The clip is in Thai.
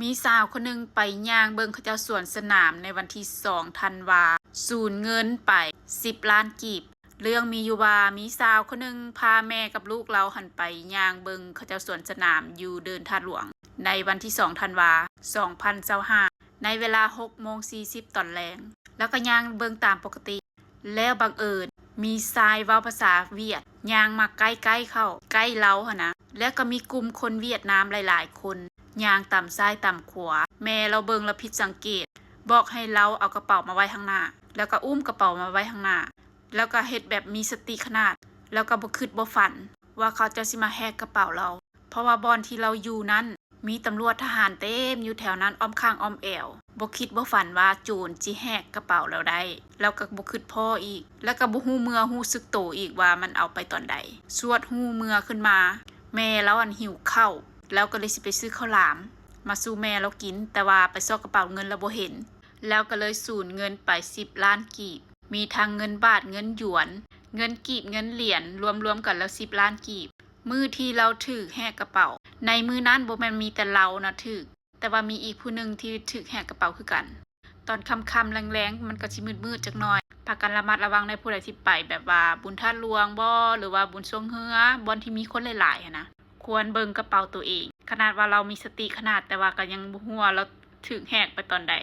มีสาวคนหนึ่งไปย่างเบิ่งเขาเจ้าสวนสนามในวันที่2 ธันวาสูญเงินไป10 ล้านกีบเรื่องมีอยู่ว่ามีสาวคนหนึ่งพาแม่กับลูกเราหันไปย่างเบิ่งเขาเจ้าสวนสนามอยู่เดินทางหลวงในวันที่2 ธันวา2025ในเวลา6:40 ตอนแลงแล้วก็ย่างเบิ่งตามปกติแล้วบังเอิญมีชายเว้าภาษาเวียดย่างมาใกล้ๆเข้าใกล้เราหั่นนะแล้วก็มีกลุ่มคนเวียดนามหลายๆคนย่างต่ำซ้ายต่ำขวาแม่เราเบิ่งแล้วผิดสังเกตบอกให้เราเอากระเป๋ามาไว้ข้างหน้าแล้วก็อุ้มกระเป๋ามาไว้ข้างหน้าแล้วก็เฮ็ดแบบมีสติขนาดแล้วก็บ่คิดบ่ฝันว่าเขาจะสิมาแฮกกระเป๋าเราเพราะว่าบอนที่เราอยู่นั้นมีตำรวจทหารเต็มอยู่แถวนั้นอ้อมข้างอ้อมแอวบ่คิดบ่ฝันว่าโจรสิแฮกกระเป๋าเราได้แล้วก็บ่คิดพออีกแล้วก็บ่ฮู้เมื่อฮู้สึกโตอีกว่ามันเอาไปตอนใดสวดฮู้เมื่อขึ้นมาแม่เราหิวข้าวแล้วก็เลยสิไปซื้อข้าวหลามมาสู่แม่เรากินแต่ว่าไปซอกกระเป๋าเงินแล้วบ่เห็นแล้วก็เลยสูญเงินไป10 ล้านกีบมีทั้งเงินบาทเงินหยวนเงินกีบเงินเหรียญรวมๆกันแล้ว10 ล้านกีบมื้อที่เราถูกแฮกกระเป๋าในมื้อนั้นบ่แม่นมีแต่เรานะถูกแต่ว่ามีอีกผู้หนึ่งที่ถูกแฮกกระเป๋าคือกันตอนค่ำๆแรงๆมันก็สิมืดๆจักหน่อยพากันระมัดระวังในผู้ใดที่ไปแบบว่าบุญท่าหลวงบ่หรือว่าบุญทรงเฮือบ่อนที่มีคนหลายๆนะควรเบิ่งกระเป๋าตัวเองขนาดว่าเรามีสติขนาดแต่ว่าก็ยังบ่ฮู้ว่าเราถูกแฮกไปตอนใด